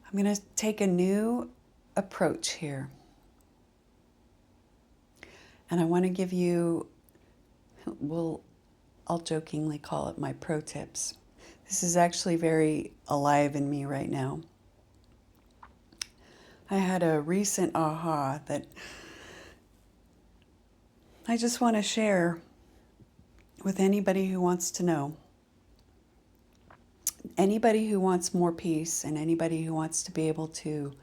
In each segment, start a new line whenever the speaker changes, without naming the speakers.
I'm going to take a new approach here. And I want to give you, I'll jokingly call it my pro tips. This is actually very alive in me right now. I had a recent aha that I just want to share with anybody who wants to know. Anybody who wants more peace and anybody who wants to be able to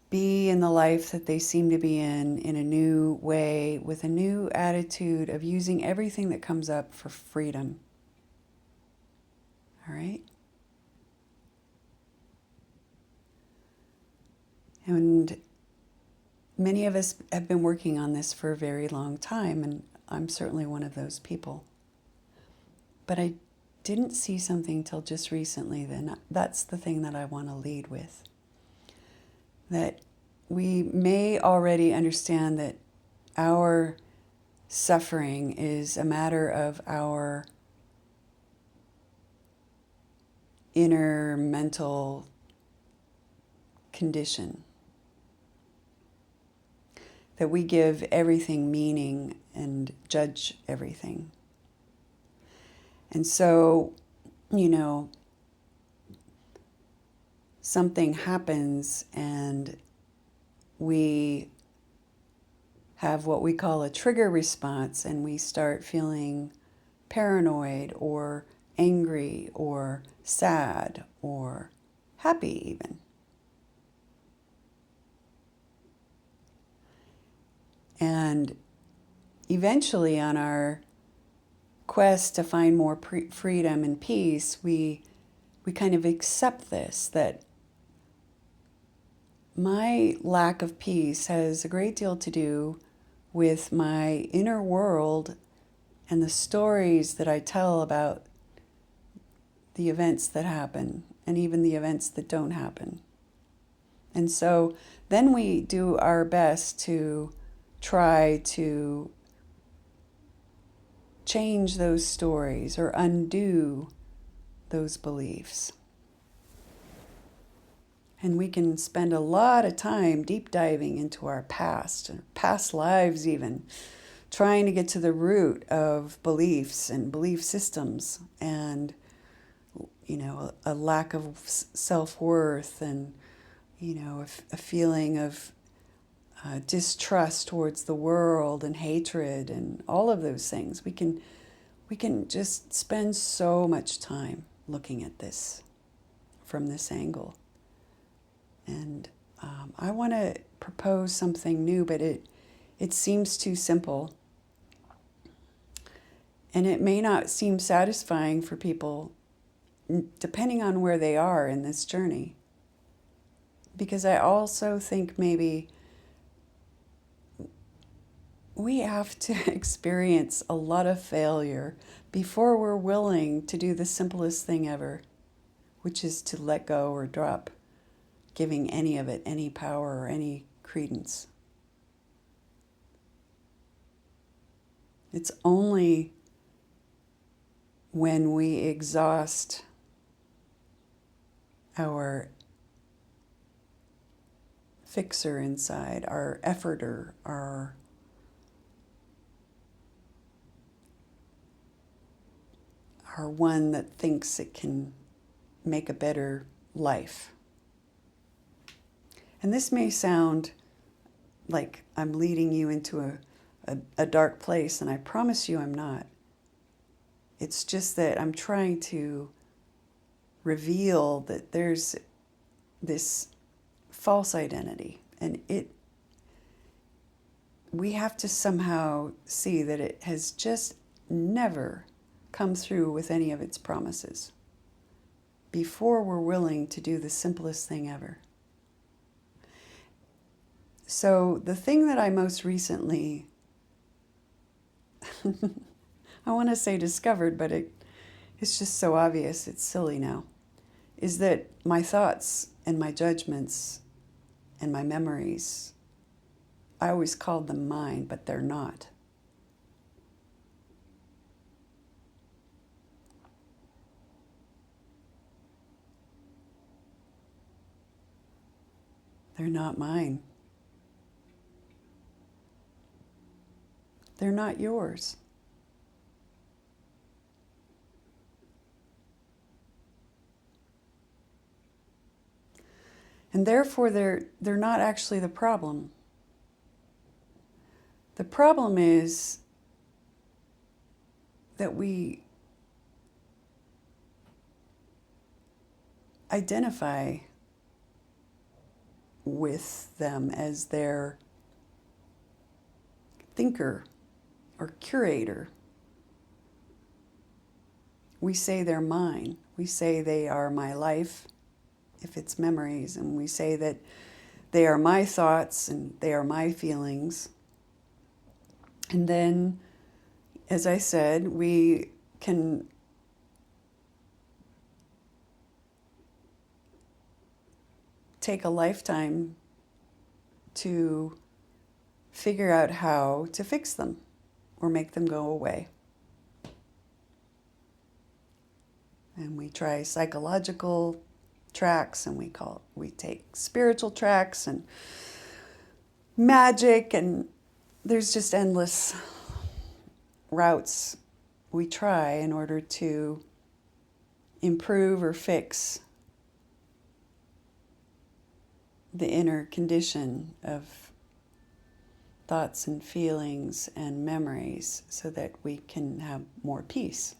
be in the life that they seem to be in a new way, with a new attitude of using everything that comes up for freedom. All right? And many of us have been working on this for a very long time, and I'm certainly one of those people. But I didn't see something till just recently, then that's the thing that I want to lead with. That we may already understand that our suffering is a matter of our inner mental condition. That we give everything meaning and judge everything. And so, something happens and we have what we call a trigger response, and we start feeling paranoid or angry or sad or happy even. And eventually, on our quest to find more freedom and peace, we kind of accept this, that my lack of peace has a great deal to do with my inner world and the stories that I tell about the events that happen and even the events that don't happen. And so then we do our best to try to change those stories or undo those beliefs. And we can spend a lot of time deep diving into our past lives even, trying to get to the root of beliefs and belief systems and, a lack of self-worth and, a feeling of distrust towards the world and hatred and all of those things. We can just spend so much time looking at this from this angle. And I want to propose something new, but it seems too simple. And it may not seem satisfying for people, depending on where they are in this journey. Because I also think maybe we have to experience a lot of failure before we're willing to do the simplest thing ever, which is to let go or drop giving any of it any power or any credence. It's only when we exhaust our fixer inside, our efforter, our one that thinks it can make a better life. And this may sound like I'm leading you into a dark place, and I promise you I'm not. It's just that I'm trying to reveal that there's this false identity, and we have to somehow see that it has just never come through with any of its promises before we're willing to do the simplest thing ever. So the thing that I most recently, I want to say discovered, but it's just so obvious, it's silly now, is that my thoughts and my judgments and my memories, I always called them mine, but they're not. They're not mine. They're not yours. And therefore, they're not actually the problem. The problem is that we identify with them as their thinker or curator. We say they're mine. We say they are my life, if it's memories, and we say that they are my thoughts and they are my feelings. And then, as I said, we can take a lifetime to figure out how to fix them or make them go away. And we try psychological tracks, and we take spiritual tracks and magic, and there's just endless routes we try in order to improve or fix the inner condition of thoughts and feelings and memories so that we can have more peace.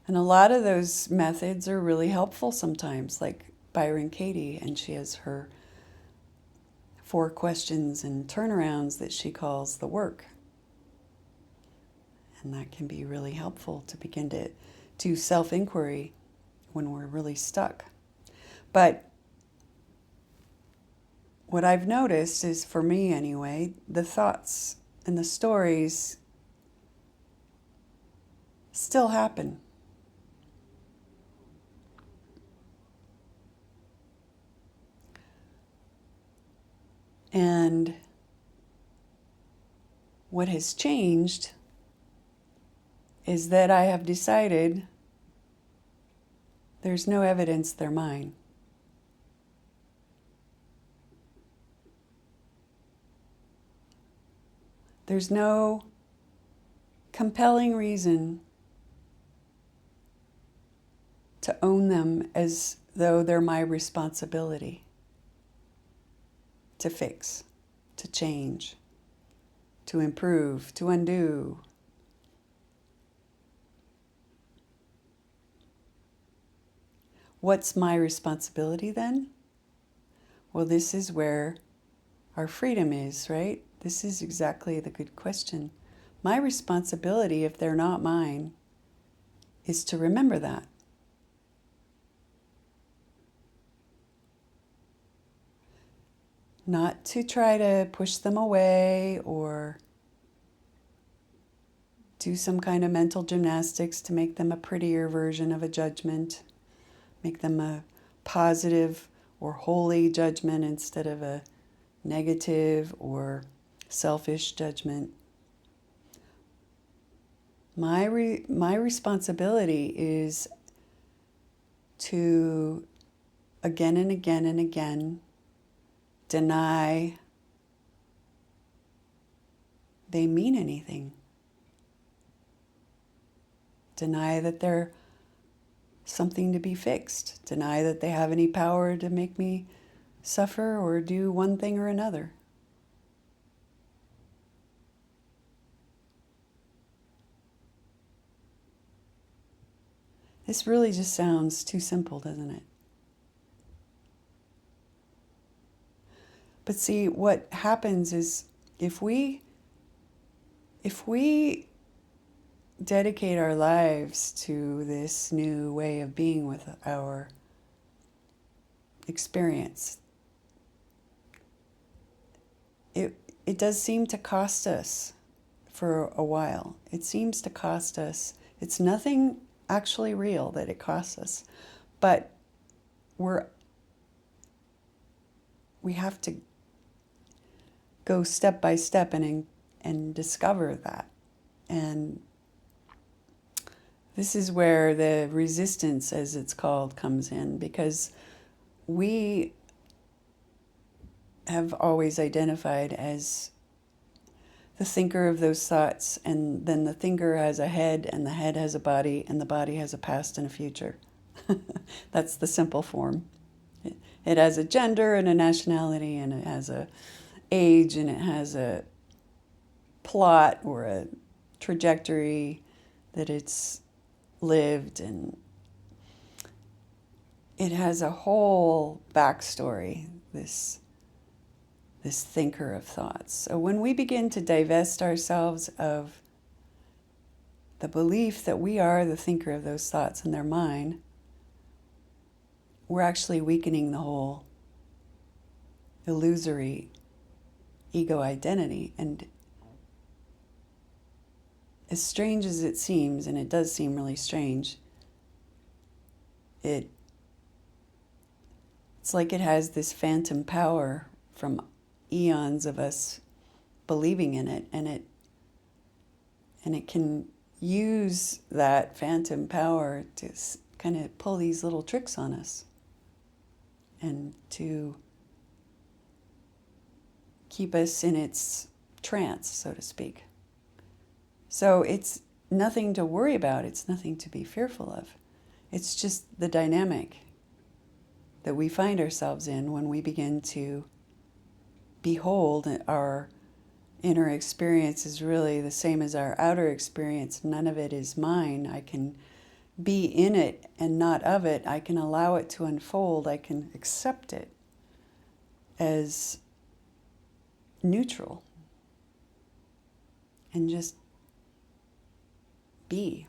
And a lot of those methods are really helpful sometimes, like Byron Katie, and she has her 4 questions and turnarounds that she calls the work. And that can be really helpful to begin to do self-inquiry when we're really stuck. But what I've noticed is, for me anyway, the thoughts and the stories still happen. And what has changed is that I have decided there's no evidence they're mine. There's no compelling reason to own them as though they're my responsibility to fix, to change, to improve, to undo. What's my responsibility then? Well, this is where our freedom is, right? This is exactly the good question. My responsibility, if they're not mine, is to remember that. Not to try to push them away or do some kind of mental gymnastics to make them a prettier version of a judgment, make them a positive or holy judgment instead of a negative or selfish judgment. My responsibility is to again and again and again deny they mean anything. Deny that they're something to be fixed. Deny that they have any power to make me suffer or do one thing or another. This really just sounds too simple, doesn't it? But see, what happens is if we dedicate our lives to this new way of being with our experience, it does seem to cost us for a while. It seems to cost us. It's nothing actually real that it costs us, but we have to go step by step and discover that. And this is where the resistance, as it's called, comes in, because we have always identified as the thinker of those thoughts, and then the thinker has a head, and the head has a body, and the body has a past and a future. That's the simple form. It has a gender and a nationality, and it has a age, and it has a plot or a trajectory that it's lived, and it has a whole backstory, this thinker of thoughts. So when we begin to divest ourselves of the belief that we are the thinker of those thoughts and they're mine, we're actually weakening the whole illusory ego identity. And as strange as it seems, and it does seem really strange, it's like it has this phantom power from eons of us believing in it, and it can use that phantom power to kind of pull these little tricks on us and to keep us in its trance, so to speak. So it's nothing to worry about. It's nothing to be fearful of. It's just the dynamic that we find ourselves in when we begin to behold our inner experience is really the same as our outer experience. None of it is mine. I can be in it and not of it. I can allow it to unfold. I can accept it as neutral and just be.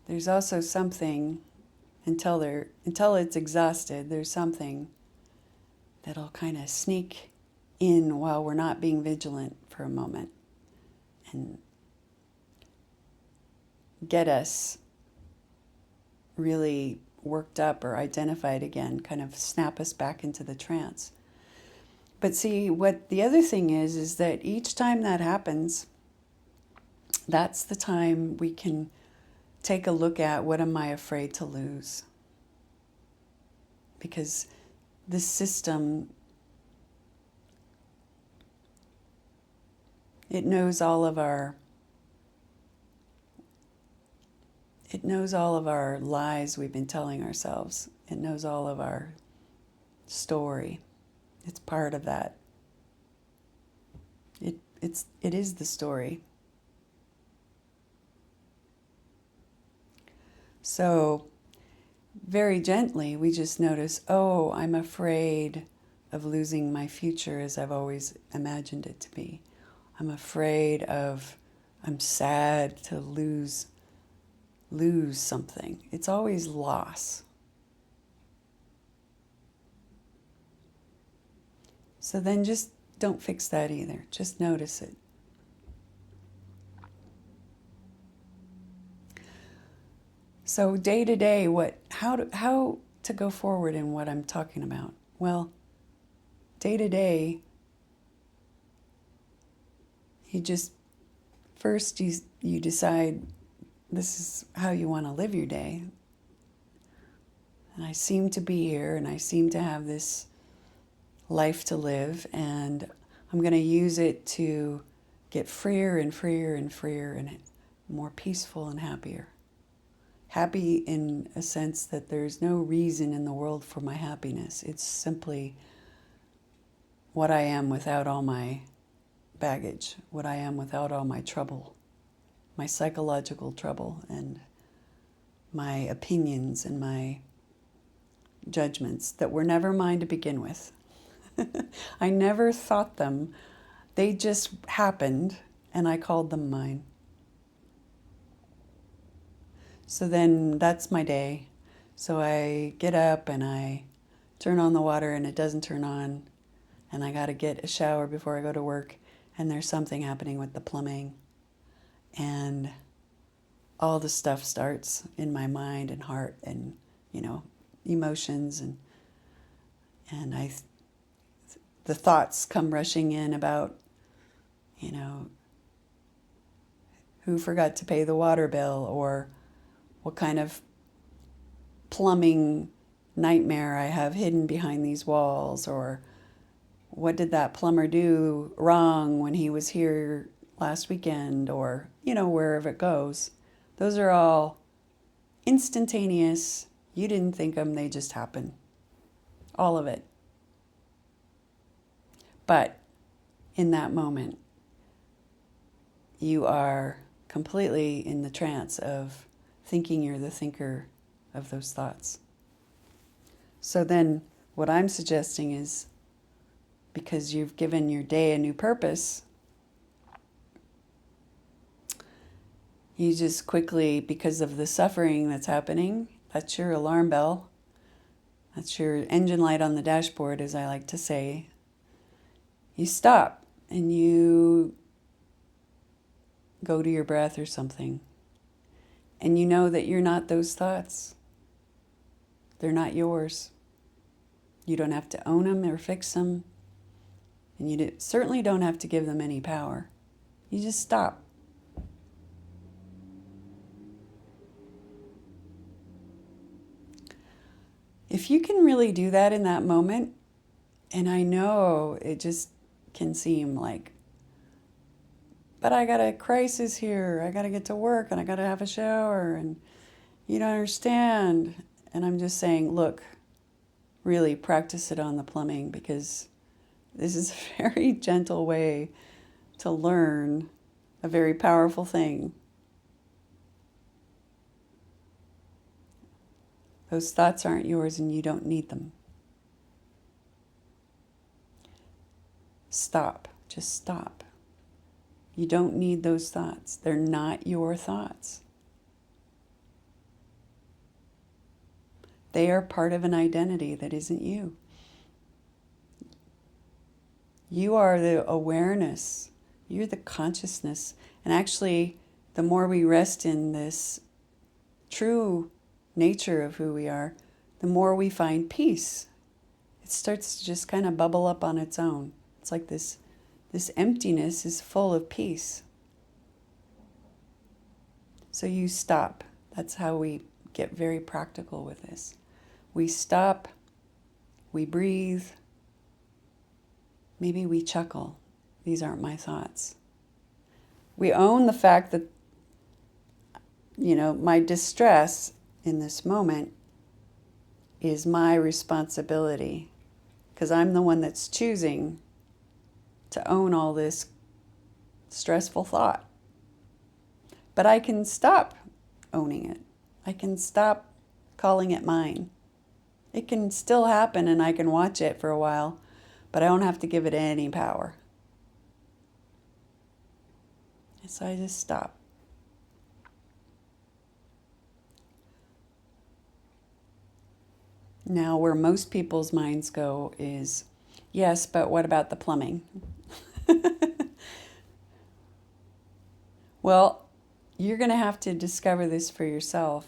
There's also something, until it's exhausted, there's something that'll kind of sneak in while we're not being vigilant for a moment and get us really worked up or identified again, kind of snap us back into the trance. But see, what the other thing is that each time that happens, that's the time we can take a look at, what am I afraid to lose? Because this system, it knows all of our lies we've been telling ourselves. It knows all of our story. It's part of that. It is the story. So very gently we just notice, oh, I'm afraid of losing my future as I've always imagined it to be. I'm sad to lose something. It's always loss. So then just don't fix that either. Just notice it. So day to day, how to go forward in what I'm talking about? Well, day to day, you decide this is how you want to live your day. And I seem to be here, and I seem to have this life to live, and I'm going to use it to get freer and freer and freer and more peaceful and happier. Happy in a sense that there's no reason in the world for my happiness. It's simply what I am without all my baggage, what I am without all my trouble, my psychological trouble, and my opinions and my judgments that were never mine to begin with. I never thought them. They just happened, and I called them mine. So then that's my day. So I get up and I turn on the water and it doesn't turn on. And I got to get a shower before I go to work. And there's something happening with the plumbing. And all the stuff starts in my mind and heart and, emotions. And the thoughts come rushing in about, who forgot to pay the water bill, or what kind of plumbing nightmare I have hidden behind these walls, or what did that plumber do wrong when he was here last weekend, or, wherever it goes. Those are all instantaneous. You didn't think them, they just happen. All of it. But in that moment, you are completely in the trance of thinking you're the thinker of those thoughts. So then what I'm suggesting is, because you've given your day a new purpose, you just quickly, because of the suffering that's happening, that's your alarm bell. That's your engine light on the dashboard, as I like to say. You stop and you go to your breath or something. And you know that you're not those thoughts. They're not yours. You don't have to own them or fix them. And you certainly don't have to give them any power. You just stop. If you can really do that in that moment, and I know it just can seem like, but I got a crisis here, I got to get to work, and I got to have a shower, and you don't understand. And I'm just saying, look, really practice it on the plumbing, because this is a very gentle way to learn a very powerful thing. Those thoughts aren't yours and you don't need them. Stop. Just stop. You don't need those thoughts. They're not your thoughts. They are part of an identity that isn't you. You are the awareness. You're the consciousness. And actually, the more we rest in this true nature of who we are, the more we find peace. It starts to just kind of bubble up on its own. It's like this emptiness is full of peace. So you stop. That's how we get very practical with this. We stop, we breathe, maybe we chuckle. These aren't my thoughts. We own the fact that, my distress in this moment is my responsibility, because I'm the one that's choosing to own all this stressful thought. But I can stop owning it. I can stop calling it mine. It can still happen and I can watch it for a while, but I don't have to give it any power. So I just stop. Now, where most people's minds go is, yes, but what about the plumbing? Well, you're going to have to discover this for yourself,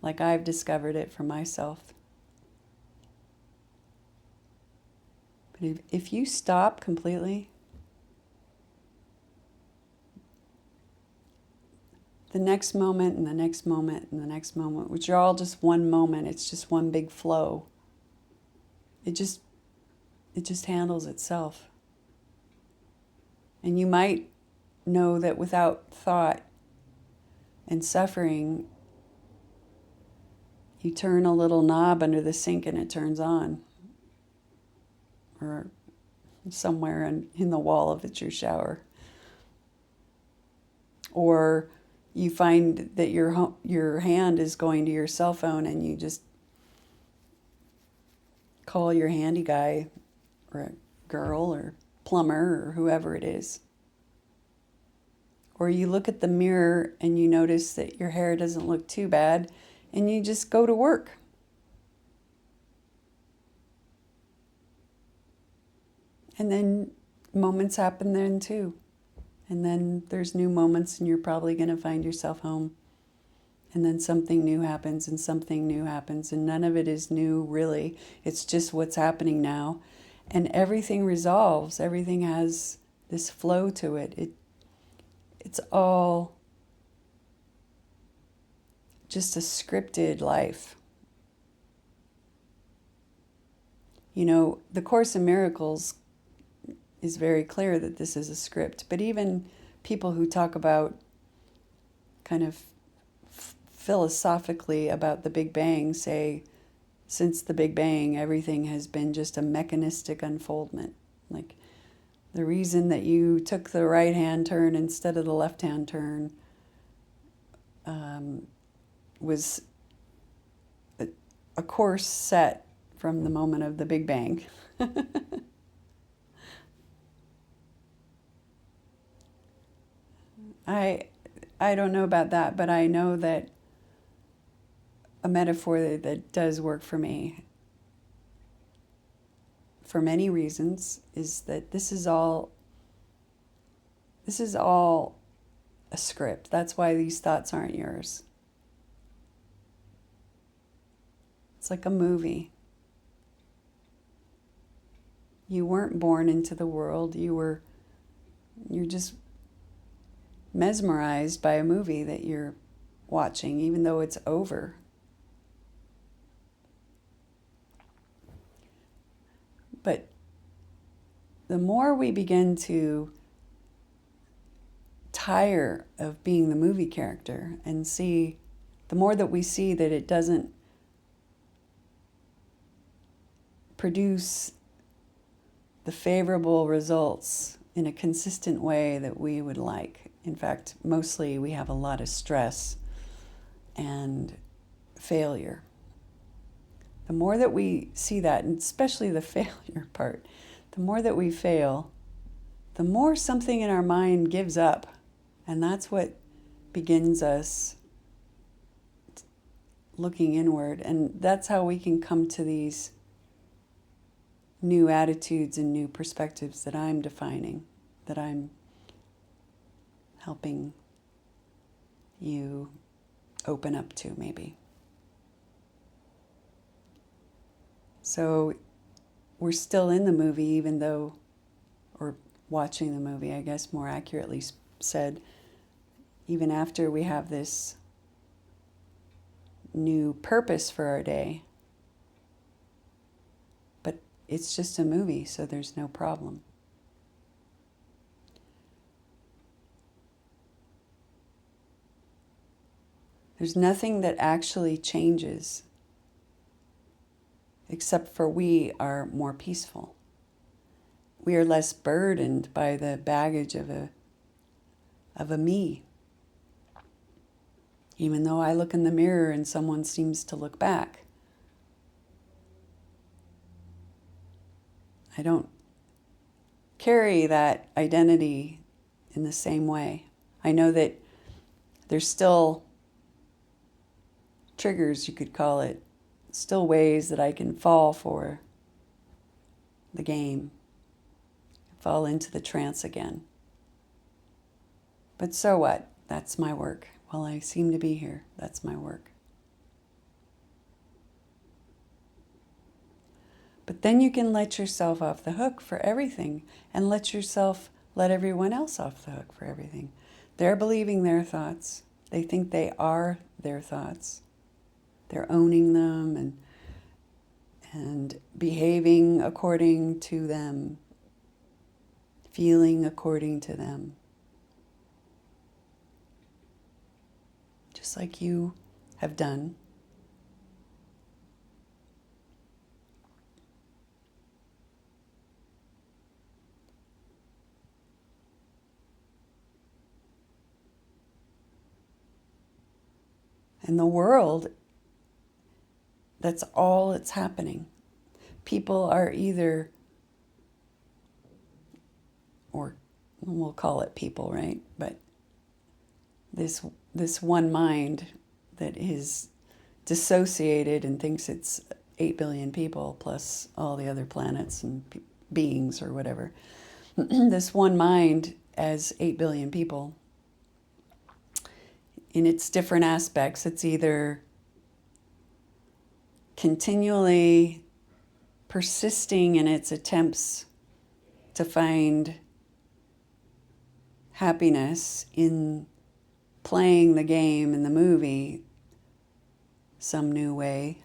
like I've discovered it for myself. But if you stop completely, the next moment and the next moment and the next moment, which are all just one moment, it's just one big flow. It just handles itself. And you might know that without thought and suffering, you turn a little knob under the sink and it turns on. Or somewhere in the wall of your shower. Or you find that your hand is going to your cell phone and you just call your handy guy or a girl or plumber or whoever it is. Or you look at the mirror and you notice that your hair doesn't look too bad and you just go to work. And then moments happen then too. And then there's new moments and you're probably going to find yourself home. And then something new happens and something new happens. And none of it is new, really. It's just what's happening now. And everything resolves. Everything has this flow to it. It's all just a scripted life. You know, the Course in Miracles is very clear that this is a script, but even people who talk about kind of philosophically about the Big Bang say, since the Big Bang, everything has been just a mechanistic unfoldment. Like, the reason that you took the right-hand turn instead of the left-hand turn was a course set from the moment of the Big Bang. I don't know about that, but I know that a metaphor that does work for me for many reasons is that this is all a script. That's why these thoughts aren't yours. It's like a movie. You weren't born into the world. You're just mesmerized by a movie that you're watching, even though it's over. But the more we begin to tire of being the movie character and see, the more that we see that it doesn't produce the favorable results in a consistent way that we would like. In fact, mostly we have a lot of stress and failure. The more that we see that, and especially the failure part, the more that we fail, the more something in our mind gives up. And that's what begins us looking inward. And that's how we can come to these new attitudes and new perspectives that I'm defining, that I'm helping you open up to, maybe. So we're still in the movie, even though, or watching the movie, I guess more accurately said, even after we have this new purpose for our day. But it's just a movie, so there's no problem. There's nothing that actually changes except for we are more peaceful. We are less burdened by the baggage of a me. Even though I look in the mirror and someone seems to look back, I don't carry that identity in the same way. I know that there's still triggers, you could call it, still ways that I can fall for the game, fall into the trance again. But so what? That's my work. Well, I seem to be here. That's my work. But then you can let yourself off the hook for everything and let everyone else off the hook for everything. They're believing their thoughts. They think they are their thoughts. They're owning them and behaving according to them, feeling according to them. Just like you have done. And the world, that's all that's happening. People are either, or we'll call it people, right? But this one mind that is dissociated and thinks it's 8 billion people plus all the other planets and beings or whatever. This one mind as 8 billion people, in its different aspects, it's either continually persisting in its attempts to find happiness in playing the game in the movie some new way,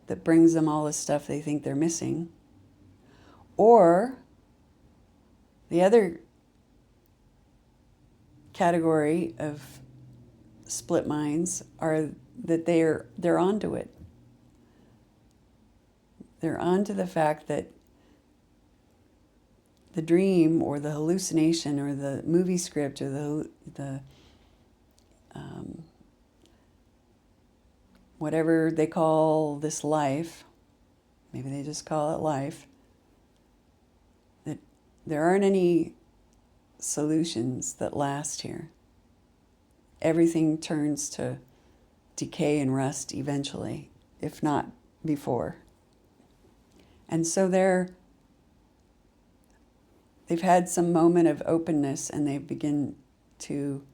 that brings them all the stuff they think they're missing. Or the other category of split minds are that they're onto it. They're onto the fact that the dream or the hallucination or the movie script or the whatever they call this life, maybe they just call it life, that there aren't any solutions that last here. Everything turns to decay and rust eventually, if not before. And so they've had some moment of openness, and they begin to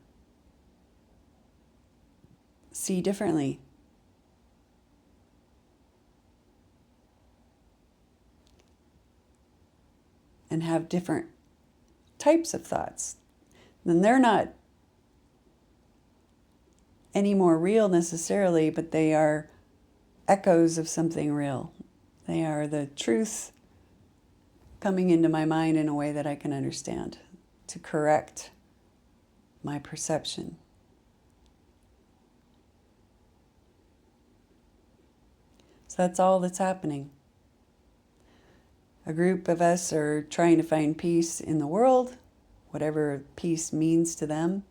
see differently. And have different types of thoughts. Then they're not any more real necessarily, but they are echoes of something real. They are the truth coming into my mind in a way that I can understand to correct my perception. So that's all that's happening. A group of us are trying to find peace in the world, whatever peace means to them.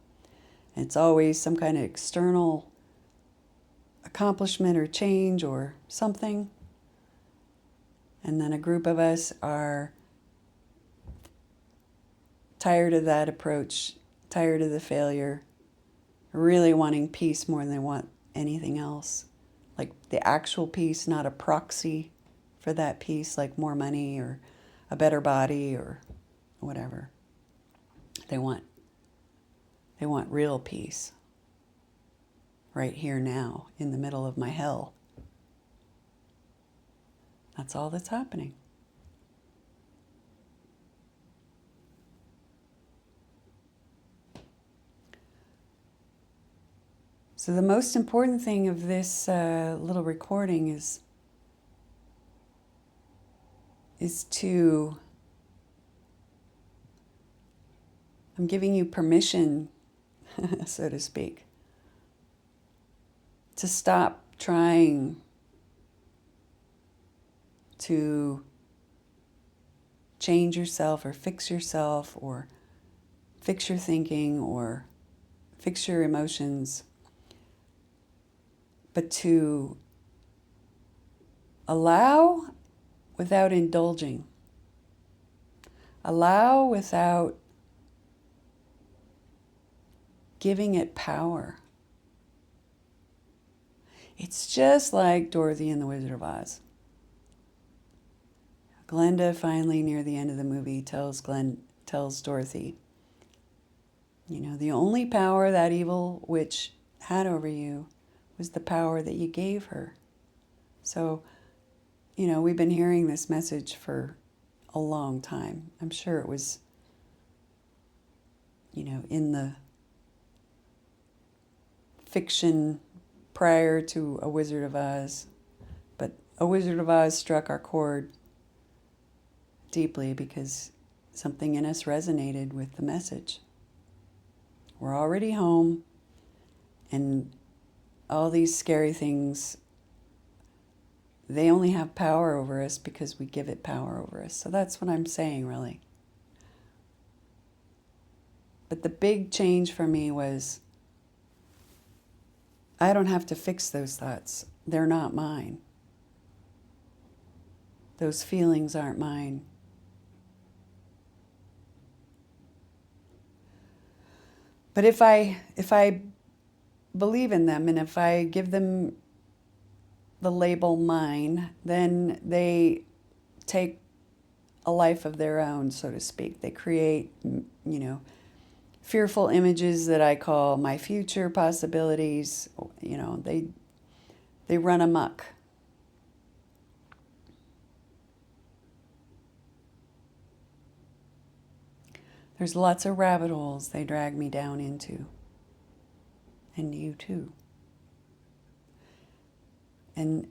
It's always some kind of external accomplishment or change or something. And then a group of us are tired of that approach, tired of the failure, really wanting peace more than they want anything else. Like the actual peace, not a proxy for that peace, like more money or a better body or whatever. They want real peace right here now in the middle of my hell. That's all that's happening. So the most important thing of this little recording is I'm giving you permission, so to speak, to stop trying to change yourself or fix yourself or fix your thinking or fix your emotions, but to allow without indulging. Allow without giving it power. It's just like Dorothy and the Wizard of Oz. Glenda finally, near the end of the movie, tells Dorothy, the only power that evil witch had over you was the power that you gave her. So, we've been hearing this message for a long time. I'm sure it was, in the fiction prior to A Wizard of Oz. But A Wizard of Oz struck our chord deeply because something in us resonated with the message. We're already home, and all these scary things, they only have power over us because we give it power over us. So that's what I'm saying, really. But the big change for me was I don't have to fix those thoughts. They're not mine. Those feelings aren't mine. But if I believe in them and if I give them the label mine, then they take a life of their own, so to speak. They create, fearful images that I call my future possibilities. They run amok. There's lots of rabbit holes they drag me down into. And you too. And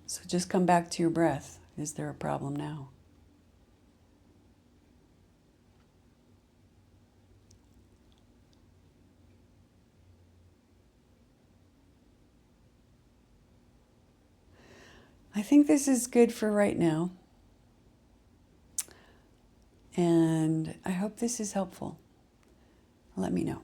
So just come back to your breath. Is there a problem now? I think this is good for right now. And I hope this is helpful. Let me know.